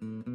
you.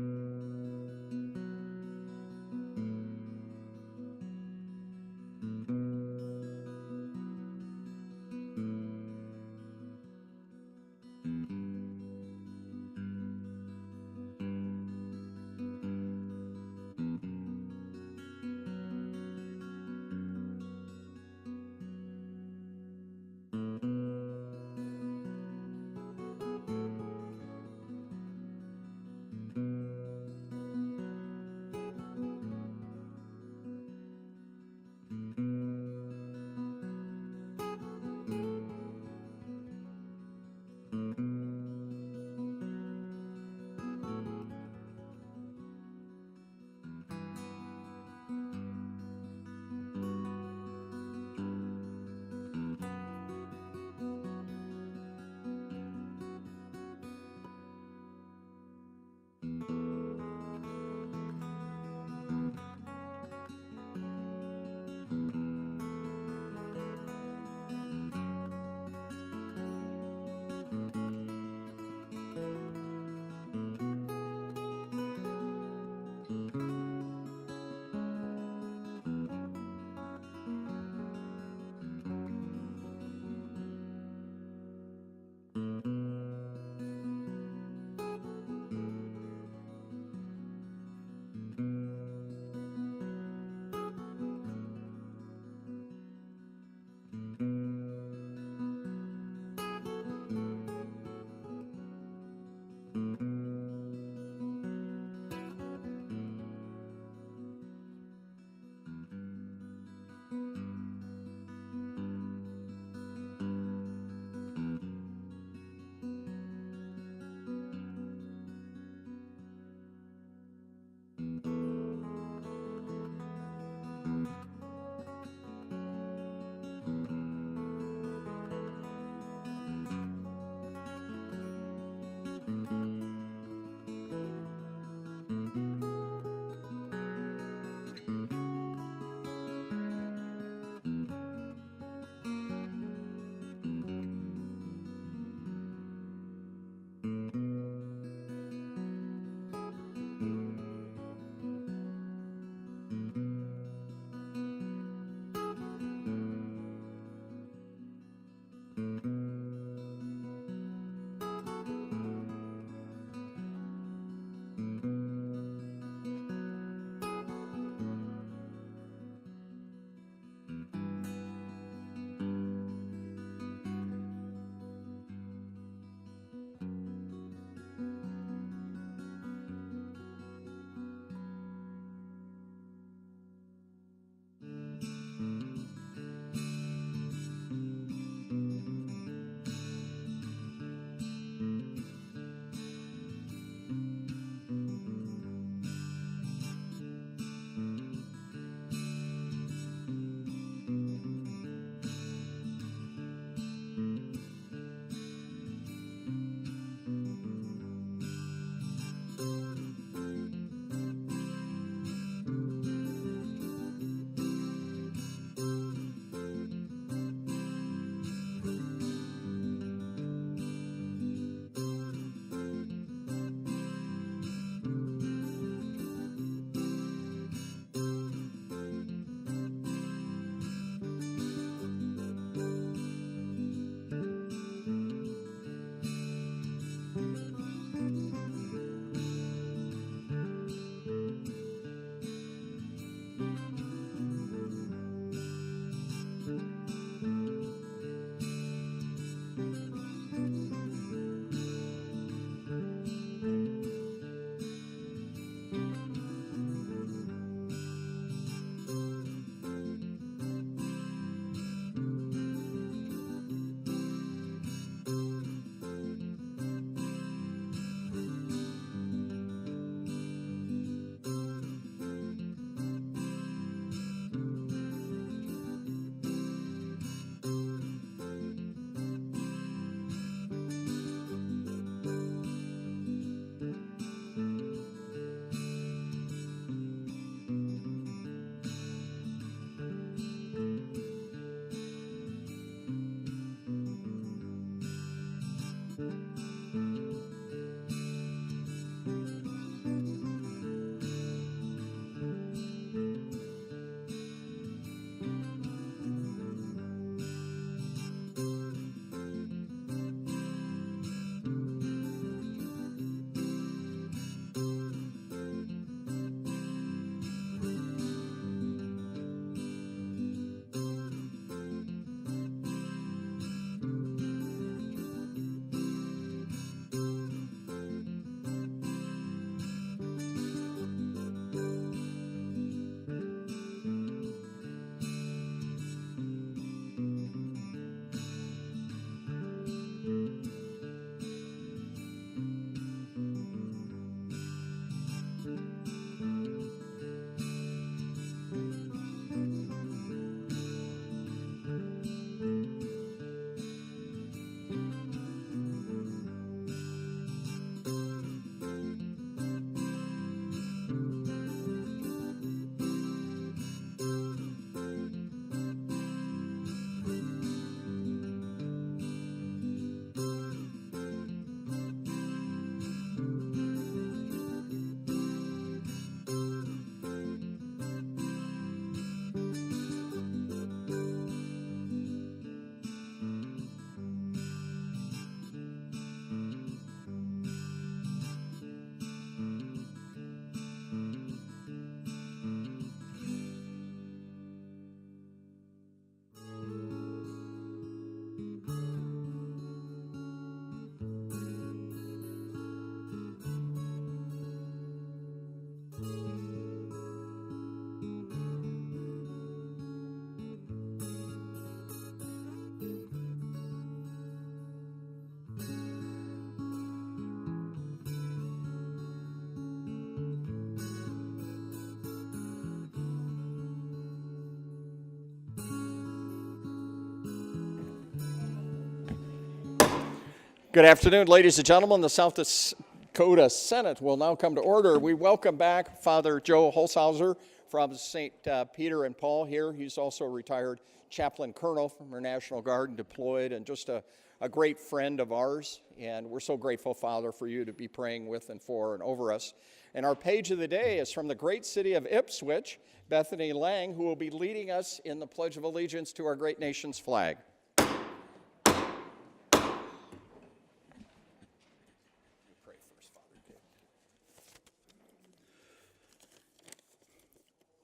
Good afternoon, ladies and gentlemen. The South Dakota Senate will now come to order. We welcome back Father Joe Holshouser from St. Peter and Paul here. He's also a retired chaplain colonel from our National Guard and deployed, and just a great friend of ours. And we're so grateful, Father, for you to be praying with and for and over us. And our page of the day is from the great city of Ipswich, Bethany Lang, who will be leading us in the Pledge of Allegiance to our great nation's flag.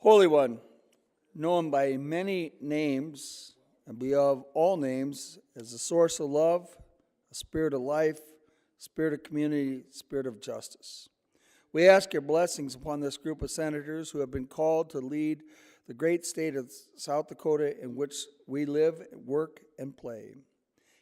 Holy One, known by many names and beyond all names as the source of love, a spirit of life, spirit of community, spirit of justice. We ask your blessings upon this group of senators who have been called to lead the great state of South Dakota in which we live, work, and play.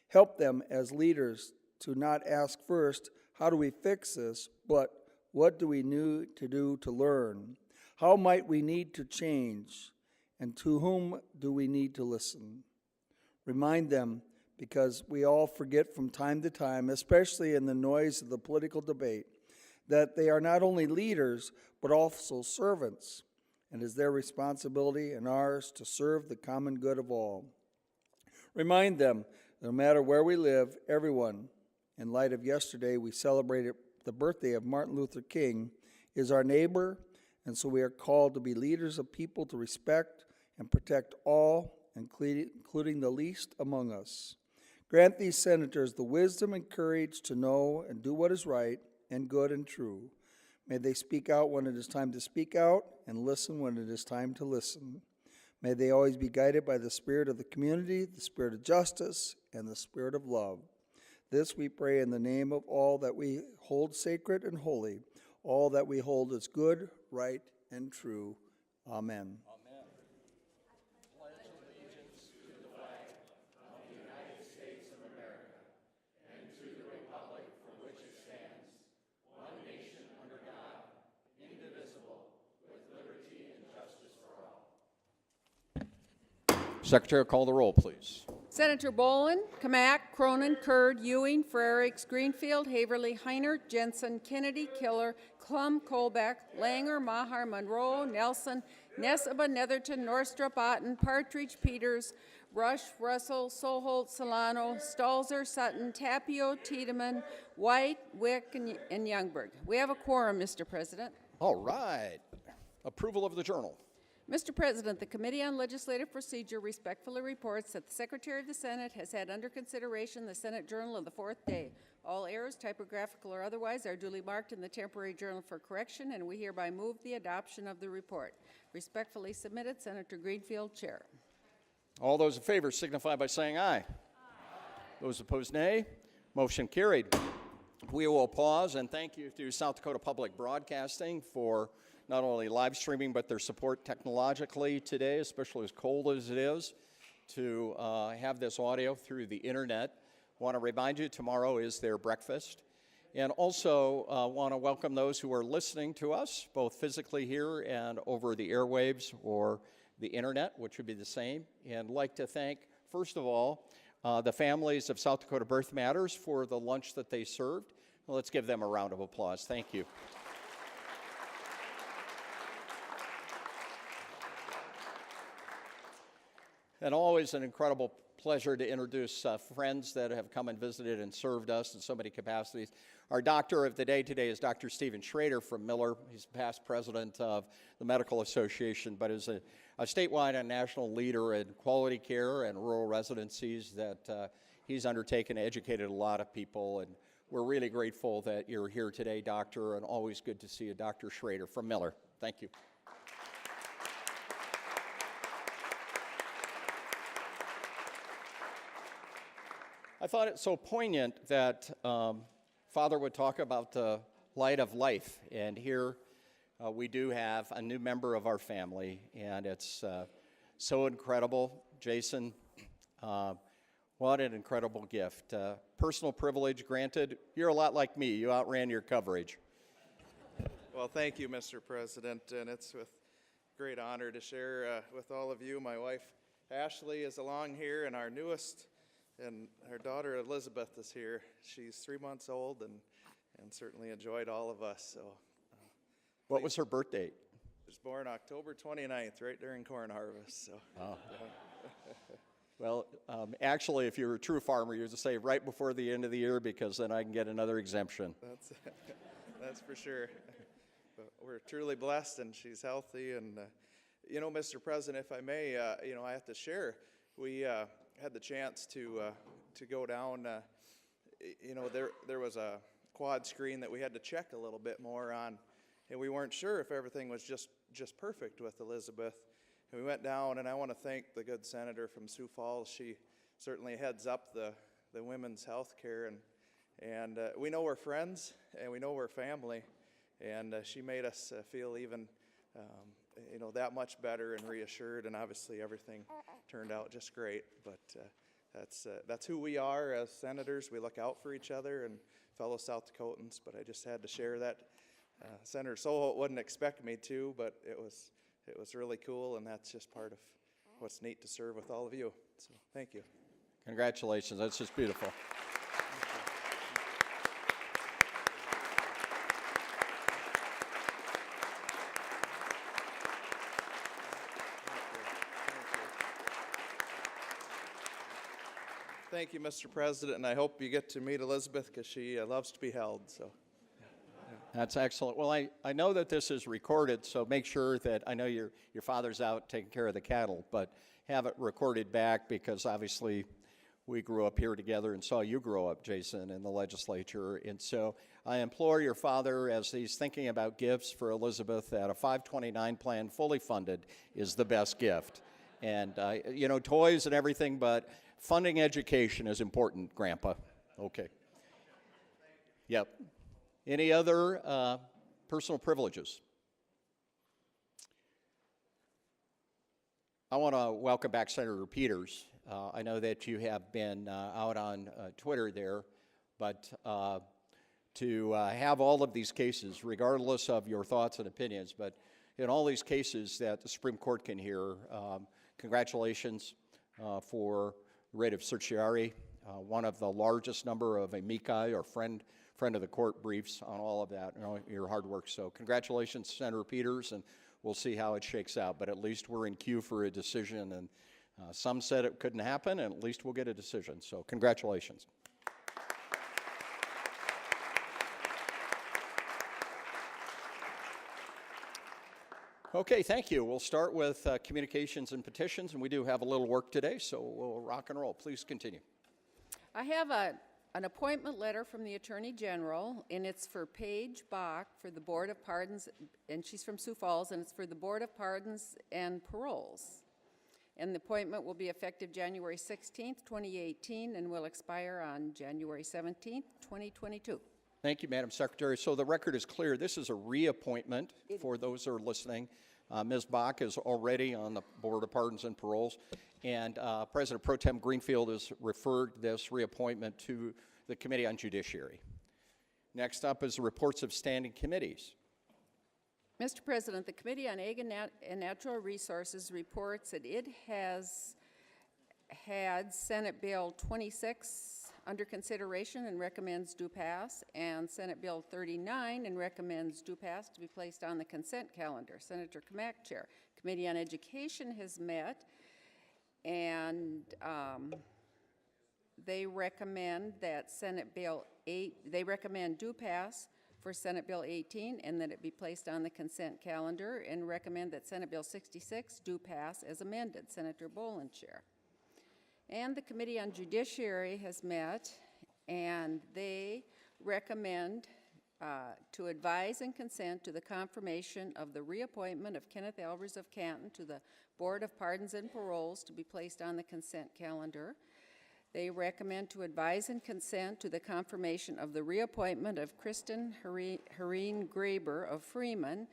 Help them as leaders to not ask first, how do we fix this, but what do we need to do to learn? How might we need to change, and to whom do we need to listen? Remind them, because we all forget from time to time, especially in the noise of the political debate, that they are not only leaders, but also servants, and it is their responsibility and ours to serve the common good of all. Remind them, no matter where we live, everyone, in light of yesterday we celebrated the birthday of Martin Luther King, is our neighbor. And so we are called to be leaders of people to respect and protect all, including the least among us. Grant these senators the wisdom and courage to know and do what is right and good and true. May they speak out when it is time to speak out and listen when it is time to listen. May they always be guided by the spirit of the community, the spirit of justice, and the spirit of love. This we pray in the name of all that we hold sacred and holy, all that we hold as good, right, and true. Amen. Amen. Pledge allegiance to the flag of the United States of America and to the republic for which it stands, one nation under God, indivisible, with liberty and justice for all. Secretary, call the roll, please. Senator Bolin, Kamak, Cronin, Kurd, Ewing, Frerichs, Greenfield, Haverly, Heiner, Jensen, Kennedy, Killer, Klum, Colbeck, Langer, Maher, Monroe, Nelson, Neseba, Netherton, Norstrup, Otten, Partridge, Peters, Rush, Russell, Soholt, Solano, Stalzer, Sutton, Tapio, Tiedemann, White, Wick, and Youngberg. We have a quorum, Mr. President. All right. Approval of the journal. Mr. President, the Committee on Legislative Procedure respectfully reports that the Secretary of the Senate has had under consideration the Senate Journal of the 4th day. All errors, typographical or otherwise, are duly marked in the temporary journal for correction, and we hereby move the adoption of the report. Respectfully submitted, Senator Greenfield, Chair. All those in favor signify by saying aye. Aye. Those opposed, nay. Motion carried. We will pause and thank you to South Dakota Public Broadcasting for not only live streaming, but their support technologically today, especially as cold as it is, to have this audio through the internet. Want to remind you, tomorrow is their breakfast. And also want to welcome those who are listening to us, both physically here and over the airwaves or the internet, which would be the same. And like to thank, first of all, the families of South Dakota Birth Matters for the lunch that they served. Well, let's give them a round of applause. Thank you. And always an incredible pleasure to introduce friends that have come and visited and served us in so many capacities. Our doctor of the day today is Dr. Stephen Schrader from Miller. He's past president of the Medical Association, but is a statewide and national leader in quality care and rural residencies that he's undertaken, educated a lot of people, and we're really grateful that you're here today, Doctor, and always good to see you, Dr. Schrader from Miller. Thank you. I thought it so poignant that Father would talk about the light of life, and here we do have a new member of our family, and it's so incredible. Jason, what an incredible gift. Personal privilege granted. You're a lot like me. You outran your coverage. Well, thank you, Mr. President, and it's with great honor to share with all of you. My wife, Ashley, is along here, and our newest and her daughter Elizabeth is here. She's 3 months old and certainly enjoyed all of us. So What was her birth date? she was born October 29th, right during corn harvest. So Well, actually, if you're a true farmer, you have to say right before the end of the year because then I can get another exemption. that's for sure. But we're truly blessed, and she's healthy. And Mr. President, if I may, I have to share. We had the chance to go down. There was a quad screen that we had to check a little bit more on, and we weren't sure if everything was just perfect with Elizabeth. And we went down, and I want to thank the good senator from Sioux Falls. She certainly heads up the women's health care, and we know we're friends, and we know we're family, and she made us feel even, that much better and reassured, and obviously everything turned out just great. But that's who we are as senators. We look out for each other and fellow South Dakotans, but I just had to share that. Senator Soholt wouldn't expect me to, but it was really cool, and that's just part of what's neat to serve with all of you. So thank you. Congratulations. That's just beautiful. Thank you, Mr. President, and I hope you get to meet Elizabeth because she loves to be held. So. That's excellent. Well, I know that this is recorded, so make sure that, I know your father's out taking care of the cattle, but have it recorded back because obviously we grew up here together and saw you grow up, Jason, in the legislature. And so I implore your father, as he's thinking about gifts for Elizabeth, that a 529 plan fully funded is the best gift. And, toys and everything, but funding education is important, Grandpa. Okay. Yep. Any other personal privileges? I want to welcome back Senator Peters. I know that you have been out on Twitter there, but to have all of these cases, regardless of your thoughts and opinions, but in all these cases that the Supreme Court can hear, congratulations for writ of certiorari, one of the largest number of amici or friend of the court briefs on all of that, your hard work. So congratulations, Senator Peters, and we'll see how it shakes out. But at least we're in queue for a decision, and some said it couldn't happen, and at least we'll get a decision. So congratulations. Okay, thank you. We'll start with communications and petitions, and we do have a little work today, so we'll rock and roll. Please continue. I have an appointment letter from the Attorney General, and it's for Paige Bach for the Board of Pardons, and she's from Sioux Falls, and it's for the Board of Pardons and Paroles. And the appointment will be effective January 16th, 2018, and will expire on January 17th, 2022. Thank you, Madam Secretary. So the record is clear. This is a reappointment for those who are listening. Ms. Bach is already on the Board of Pardons and Paroles, and President Pro Tem Greenfield has referred this reappointment to the Committee on Judiciary. Next up is the reports of standing committees. Mr. President, the Committee on Ag and Natural Resources reports that it has had Senate Bill 26 under consideration and recommends do pass, and Senate Bill 39 and recommends do pass to be placed on the consent calendar. Senator Kamak, Chair. Committee on Education has met, and they recommend that Senate Bill 8, they recommend do pass for Senate Bill 18 and that it be placed on the consent calendar, and recommend that Senate Bill 66 do pass as amended. Senator Boland, Chair. And the Committee on Judiciary has met, and they recommend to advise and consent to the confirmation of the reappointment of Kenneth Alvers of Canton to the Board of Pardons and Paroles to be placed on the consent calendar. They recommend to advise and consent to the confirmation of the reappointment of Kristen Hareen Graber of Freeman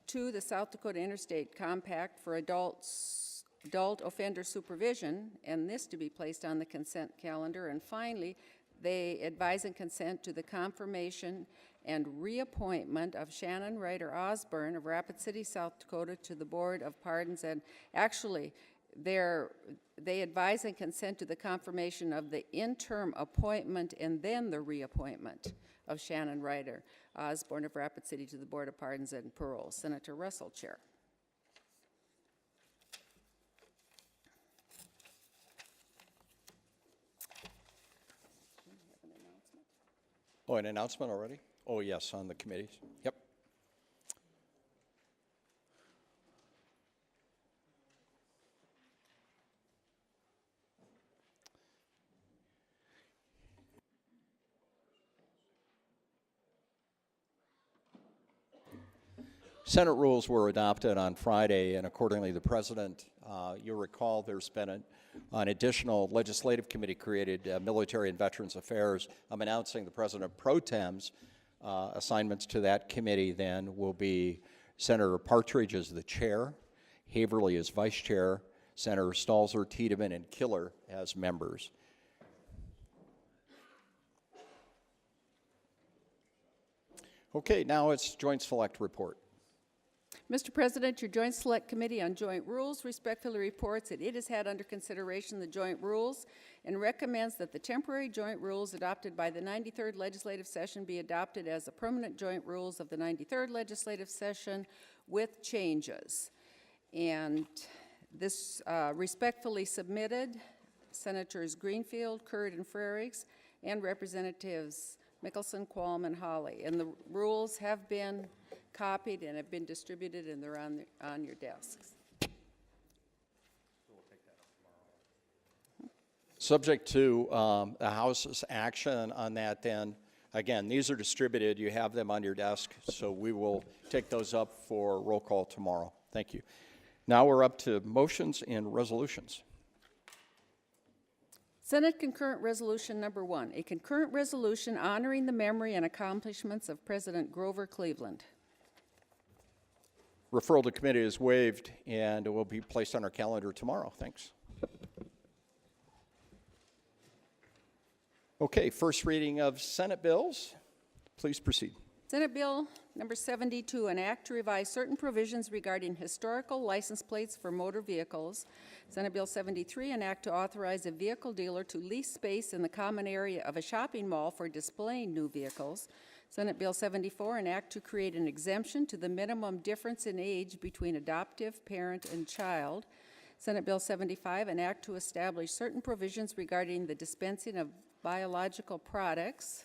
to the South Dakota Interstate Compact for adult offender supervision, and this to be placed on the consent calendar. And finally, they advise and consent to the confirmation and reappointment of Shannon Ryder Osborne of Rapid City, South Dakota to the Board of Pardons. And actually, they advise and consent to the confirmation of the interim appointment and then the reappointment of Shannon Ryder Osborne of Rapid City to the Board of Pardons and Paroles. Senator Russell, Chair. Oh, an announcement already? Oh, yes, on the committees. Yep. Senate rules were adopted on Friday, and accordingly, the president, you'll recall there's been an additional legislative committee created, Military and Veterans Affairs. I'm announcing the President Pro Tem's assignments to that committee then will be Senator Partridge as the chair, Haverly as vice chair, Senator Stalzer, Tiedemann, and Killer as members. Okay, now it's Joint Select Report. Mr. President, your Joint Select Committee on Joint Rules respectfully reports that it has had under consideration the joint rules and recommends that the temporary joint rules adopted by the 93rd legislative session be adopted as the permanent joint rules of the 93rd legislative session with changes. And this respectfully submitted Senators Greenfield, Curd, and Frerichs, and Representatives Mickelson, Qualm, and Hawley. And the rules have been copied and have been distributed, and they're on your desks. Subject to the House's action on that, then, again, these are distributed. You have them on your desk, so we will take those up for roll call tomorrow. Thank you. Now we're up to motions and resolutions. Senate Concurrent Resolution Number 1, a concurrent resolution honoring the memory and accomplishments of President Grover Cleveland. Referral to committee is waived and it will be placed on our calendar tomorrow. Thanks. Okay, first reading of Senate bills. Please proceed. Senate Bill Number 72, an act to revise certain provisions regarding historical license plates for motor vehicles. Senate Bill 73, an act to authorize a vehicle dealer to lease space in the common area of a shopping mall for displaying new vehicles. Senate Bill 74, an act to create an exemption to the minimum difference in age between adoptive parent and child. Senate Bill 75, an act to establish certain provisions regarding the dispensing of biological products.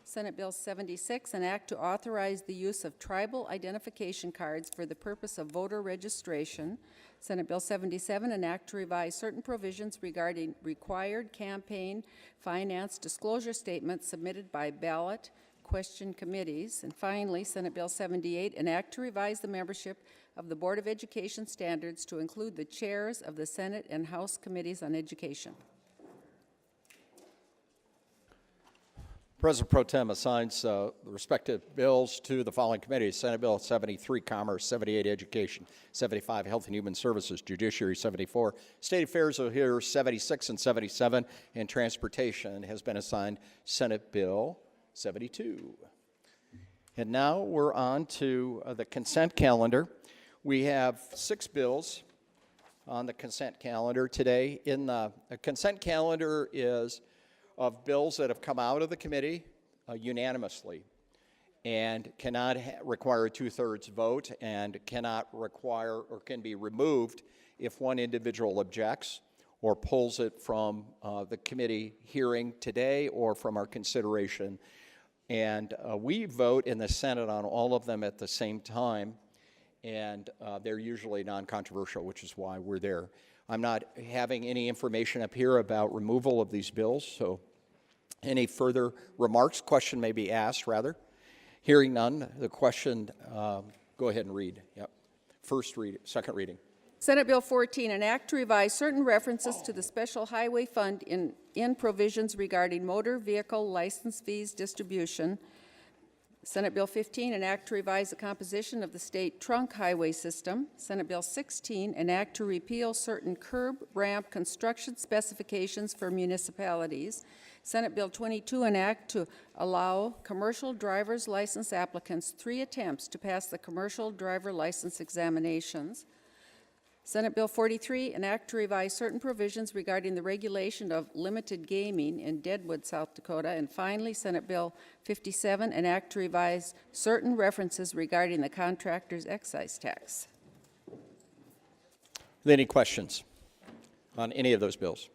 Senate Bill 76, an act to authorize the use of tribal identification cards for the purpose of voter registration. Senate Bill 77, an act to revise certain provisions regarding required campaign finance disclosure statements submitted by ballot question committees. And finally, Senate Bill 78, an act to revise the membership of the Board of Education Standards to include the chairs of the Senate and House Committees on Education. President Pro Tem assigns the respective bills to the following committees: Senate Bill 73, Commerce; 78, Education; 75, Health and Human Services; Judiciary; 74, State Affairs will hear 76 and 77, and Transportation has been assigned Senate Bill 72. And now we're on to the consent calendar. We have 6 bills on the consent calendar today. In the consent calendar is of bills that have come out of the committee unanimously and cannot require a 2/3 vote and cannot require or can be removed if one individual objects or pulls it from the committee hearing today or from our consideration. And we vote in the Senate on all of them at the same time, and they're usually non-controversial, which is why we're there. I'm not having any information up here about removal of these bills, so any further remarks, question may be asked, rather. Hearing none, the question, go ahead and read. Yep. First read, second reading. Senate Bill 14, an act to revise certain references to the Special Highway Fund in provisions regarding motor vehicle license fees distribution. Senate Bill 15, an act to revise the composition of the state trunk highway system. Senate Bill 16, an act to repeal certain curb ramp construction specifications for municipalities. Senate Bill 22, an act to allow commercial driver's license applicants 3 attempts to pass the commercial driver license examinations. Senate Bill 43, an act to revise certain provisions regarding the regulation of limited gaming in Deadwood, South Dakota. And finally, Senate Bill 57, an act to revise certain references regarding the contractor's excise tax. Any questions on any of those bills?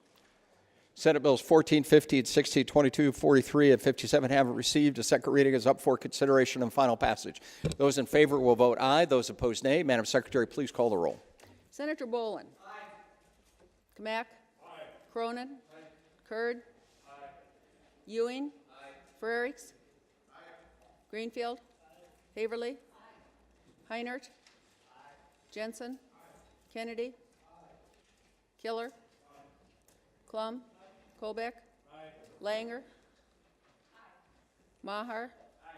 Senate Bills 14, 15, 16, 22, 43, and 57 haven't received. A second reading is up for consideration and final passage. Those in favor will vote aye. Those opposed, nay. Madam Secretary, please call the roll. Senator Bolin? Aye. Kamak? Aye. Cronin? Aye. Kurd? Aye. Ewing? Aye. Frerichs? Aye. Greenfield? Aye. Haverly? Aye. Heinert? Aye. Jensen? Aye. Kennedy? Aye. Killer? Aye. Klum? Aye. Colbeck? Aye. Langer? Aye. Maher? Aye.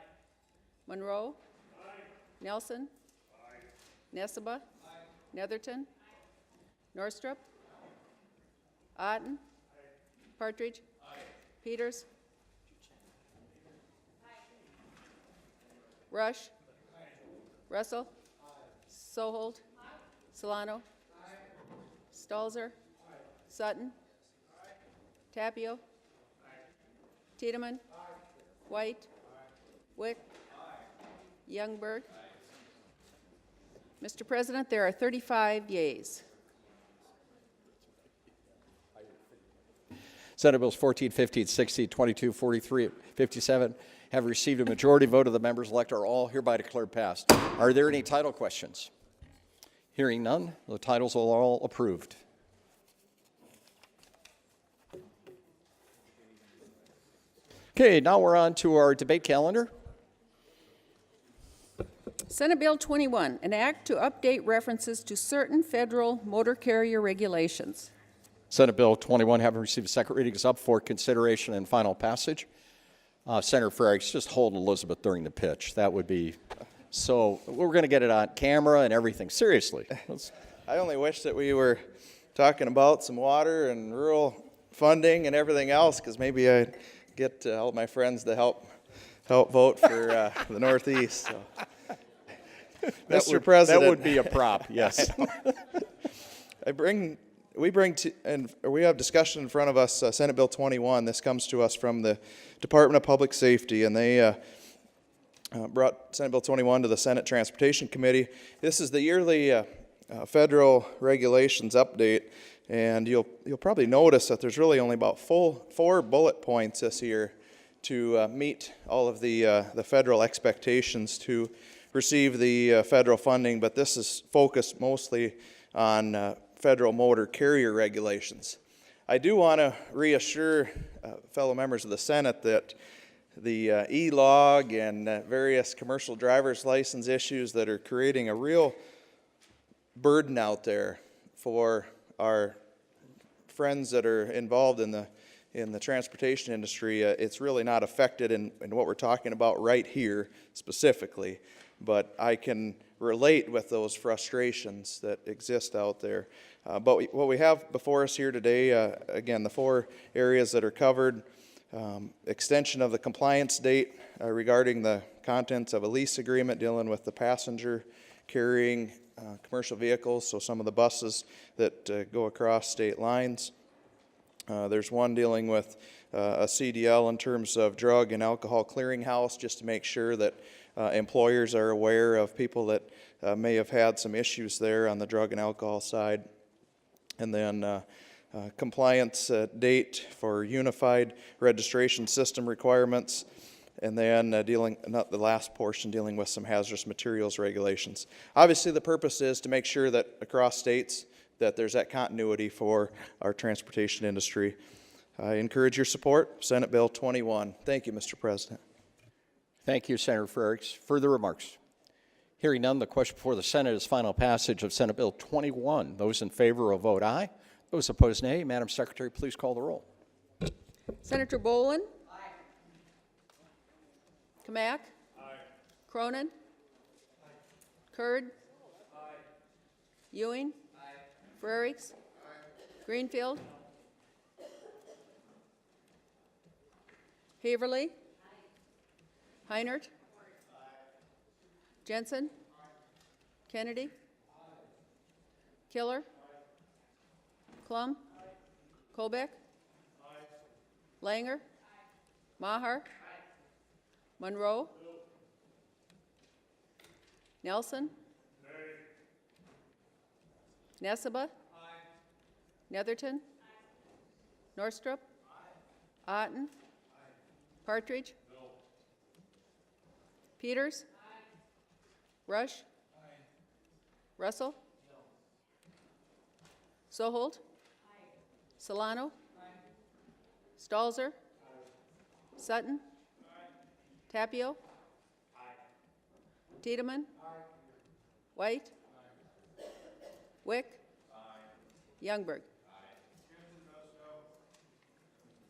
Monroe? Aye. Nelson? Aye. Nesseba? Netherton? Norstrup? Otten? Partridge? Peters? Rush? Russell? Sohold? Solano? Stalzer? Sutton? Tapio? Tiedemann? White? Wick? Youngberg? Mr. President, there are 35 yeas. Senate Bills 14, 15, 16, 22, 43, 57 have received a majority vote of the members elect are all hereby declared passed. Are there any title questions? Hearing none, the titles are all approved. Okay, now we're on to our debate calendar. Senate Bill 21, an act to update references to certain federal motor carrier regulations. Senate Bill 21, having received a second reading, is up for consideration and final passage. Senator Frerichs, just hold Elizabeth during the pitch. That would be so. We're going to get it on camera and everything. Seriously. I only wish that we were talking about some water and rural funding and everything else, because maybe I'd get all my friends to help vote for the Northeast. So. Mr. President, that would be a prop. Yes. we have discussion in front of us, Senate Bill 21. This comes to us from the Department of Public Safety, and they brought Senate Bill 21 to the Senate Transportation Committee. This is the yearly federal regulations update, and you'll probably notice that there's really only about 4 bullet points this year to meet all of the federal expectations to receive the federal funding, but this is focused mostly on federal motor carrier regulations. I do want to reassure fellow members of the Senate that the e-log and various commercial driver's license issues that are creating a real burden out there for our friends that are involved in the transportation industry, it's really not affected in what we're talking about right here specifically. But I can relate with those frustrations that exist out there. But what we have before us here today, again, the 4 areas that are covered: extension of the compliance date regarding the contents of a lease agreement dealing with the passenger carrying commercial vehicles, so some of the buses that go across state lines. There's one dealing with a CDL in terms of drug and alcohol clearinghouse, just to make sure that employers are aware of people that may have had some issues there on the drug and alcohol side. And then compliance date for unified registration system requirements. And then the last portion, dealing with some hazardous materials regulations. Obviously, the purpose is to make sure that across states that there's that continuity for our transportation industry. I encourage your support. Senate Bill 21. Thank you, Mr. President. Thank you, Senator Frerichs. Further remarks? Hearing none, the question before the Senate is final passage of Senate Bill 21. Those in favor will vote aye. Those opposed, nay. Madam Secretary, please call the roll. Senator Bolin? Aye. Kamak? Aye. Cronin? Aye. Kurd? Aye. Ewing? Aye. Frerichs? Aye. Greenfield? Haverly? Heinert? Jensen? Kennedy? Killer, Clum, Colbeck, Langer, Maher, Monroe, Nelson, Nesseba, Netherton, Norstrup, Otten, Partridge, Peters, Rush, Russell, Soholt, Solano, Stalzer, Sutton, Tapio, Tiedemann, White, Wick, Youngberg.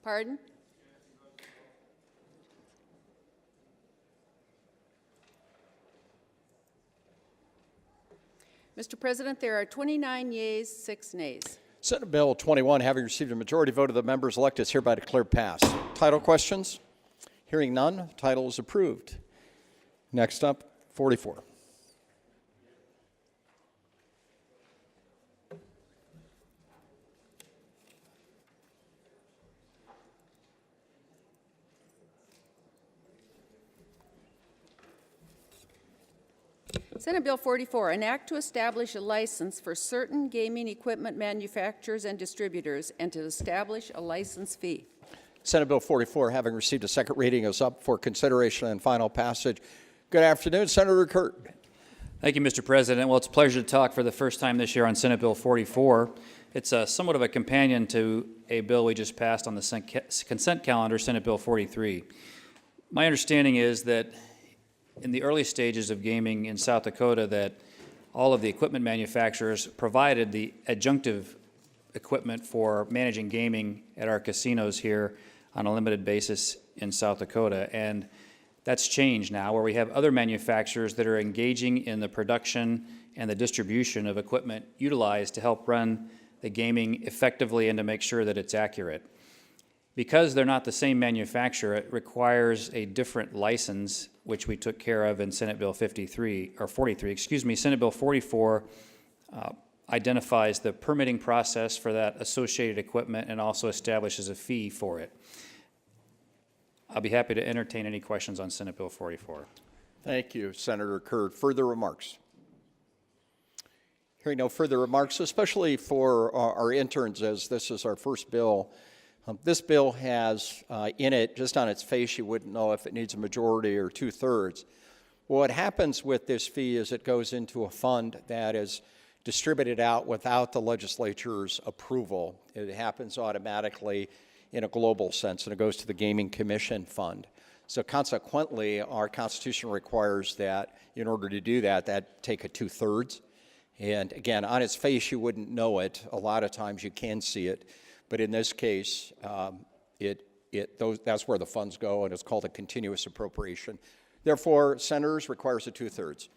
Pardon? Mr. President, there are 29 yeas, 6 nays. Senate Bill 21, having received a majority vote of the members elected, is hereby declared passed. Title questions? Hearing none, title is approved. Next up, 44. Senate Bill 44, an act to establish a license for certain gaming equipment manufacturers and distributors and to establish a license fee. Senate Bill 44, having received a second reading, is up for consideration and final passage. Good afternoon, Senator Kurt. Thank you, Mr. President. Well, it's a pleasure to talk for the first time this year on Senate Bill 44. It's somewhat of a companion to a bill we just passed on the consent calendar, Senate Bill 43. My understanding is that in the early stages of gaming in South Dakota that all of the equipment manufacturers provided the adjunctive equipment for managing gaming at our casinos here on a limited basis in South Dakota. And that's changed now, where we have other manufacturers that are engaging in the production and the distribution of equipment utilized to help run the gaming effectively and to make sure that it's accurate. Because they're not the same manufacturer, it requires a different license, which we took care of in Senate Bill 43, or 43, excuse me. Senate Bill 44 identifies the permitting process for that associated equipment and also establishes a fee for it. I'll be happy to entertain any questions on Senate Bill 44. Thank you, Senator Kurt. Further remarks? Hearing no further remarks, especially for our interns, as this is our first bill. This bill has in it, just on its face, you wouldn't know if it needs a majority or 2/3. What happens with this fee is it goes into a fund that is distributed out without the legislature's approval. It happens automatically in a global sense, and it goes to the Gaming Commission Fund. So consequently, our Constitution requires that in order to do that, that take a 2/3. And again, on its face, you wouldn't know it. A lot of times you can see it. But in this case, that's where the funds go, and it's called a continuous appropriation. Therefore, senators, requires a 2/3.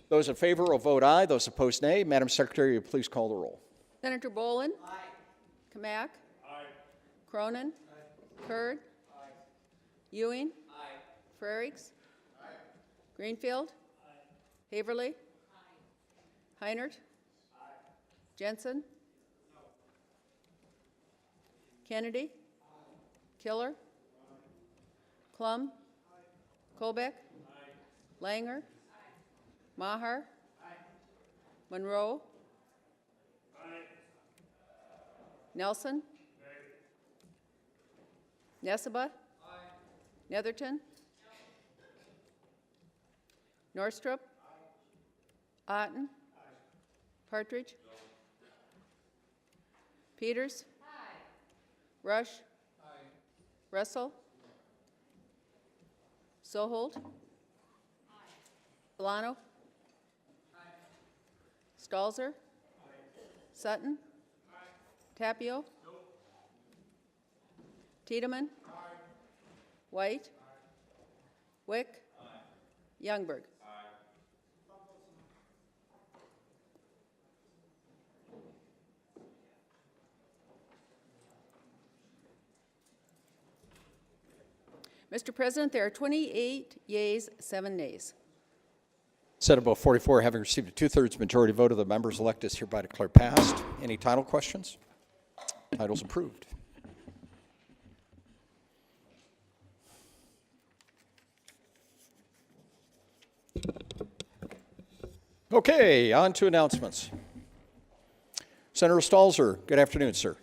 Those in favor will vote aye. Those opposed, nay. Madam Secretary, will you please call the roll? Senator Bolin? Aye. Kamak? Aye. Cronin? Aye. Kurd? Aye. Ewing? Aye. Frerichs? Aye. Greenfield? Aye. Haverly? Aye. Heinert? Aye. Jensen? Kennedy? Killer? Clum? Colbeck? Langer? Maher? Monroe? Nelson? Nesseba? Netherton? Norstrup? Otten? Partridge? Peters? Rush? Russell? Soholt? Solano? Stalzer? Sutton? Tapio? Tiedemann? White? Wick? Youngberg. Mr. President, there are 28 yeas, 7 nays. Senate Bill 44, having received a two-thirds majority vote of the members elected, is hereby declared passed. Any title questions? Title's approved. Okay, on to announcements. Senator Stalzer, good afternoon, sir.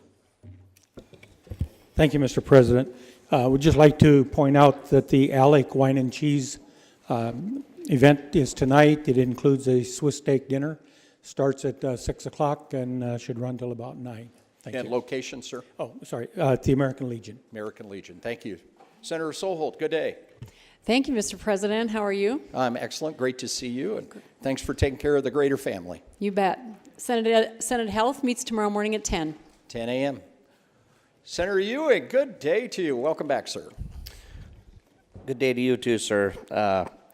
Thank you, Mr. President. Would just like to point out that the Alec Wine and Cheese event is tonight. It includes a Swiss steak dinner. Starts at 6 o'clock and should run till about 9. Thank And you. location, sir? Oh, sorry, at the American Legion. American Legion. Thank you. Senator Solholt, good day. Thank you, Mr. President. How are you? I'm excellent. Great to see you, and thanks for taking care of the greater family. You bet. Senate Health meets tomorrow morning at 10. 10 a.m. Senator Ewing, good day to you. Welcome back, sir. Good day to you too, sir.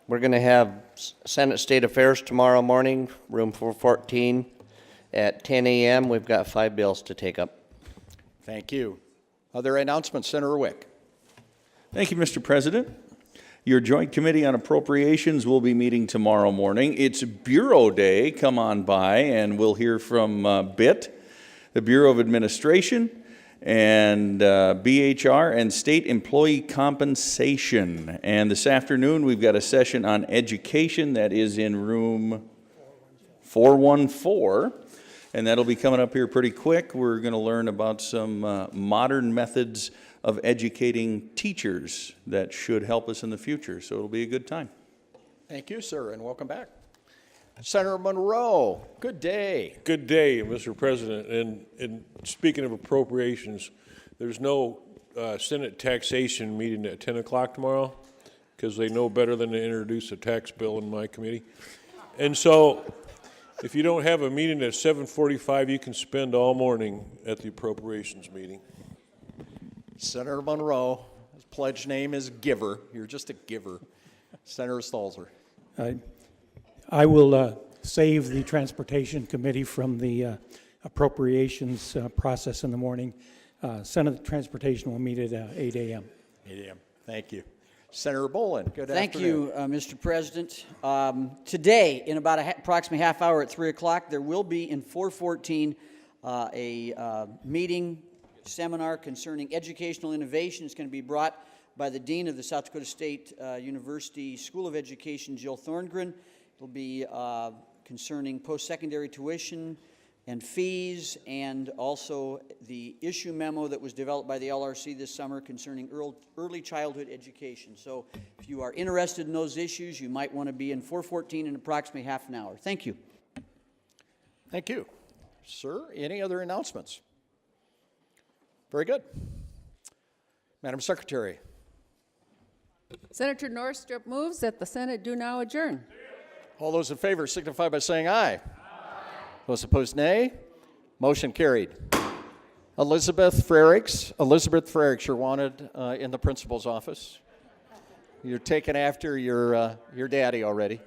We're going to have Senate State Affairs tomorrow morning, room 414 at 10 a.m. We've got 5 bills to take up. Thank you. Other announcements, Senator Wick. Thank you, Mr. President. Your Joint Committee on Appropriations will be meeting tomorrow morning. It's Bureau Day. Come on by, and we'll hear from BIT, the Bureau of Administration, and BHR, and State Employee Compensation. And this afternoon, we've got a session on education that is in room 414, and that'll be coming up here pretty quick. We're going to learn about some modern methods of educating teachers that should help us in the future. So it'll be a good time. Thank you, sir, and welcome back. Senator Monroe, good day. Good day, Mr. President. And speaking of appropriations, there's no Senate taxation meeting at 10 o'clock tomorrow because they know better than to introduce a tax bill in my committee. And so if you don't have a meeting at 7:45, you can spend all morning at the appropriations meeting. Senator Monroe, his pledge name is Giver. You're just a giver. Senator Stalzer. I will save the Transportation Committee from the appropriations process in the morning. Senate Transportation will meet at 8 a.m. 8 a.m. Thank you. Senator Bolin, good Thank afternoon. you, Mr. President. Today, in about approximately half hour at 3 o'clock, there will be in 414 a meeting, seminar concerning educational innovation. It's going to be brought by the Dean of the South Dakota State University School of Education, Jill Thorngren. It'll be concerning post-secondary tuition and fees, and also the issue memo that was developed by the LRC this summer concerning early childhood education. So if you are interested in those issues, you might want to be in 414 in approximately half an hour. Thank you. Thank you. Sir, any other announcements? Very good. Madam Secretary. Senator Northrup moves that the Senate do now adjourn. All those in favor signify by saying aye. Those opposed, nay. Motion carried. Elizabeth Frerichs, you're wanted in the principal's office. You're taken after your daddy already.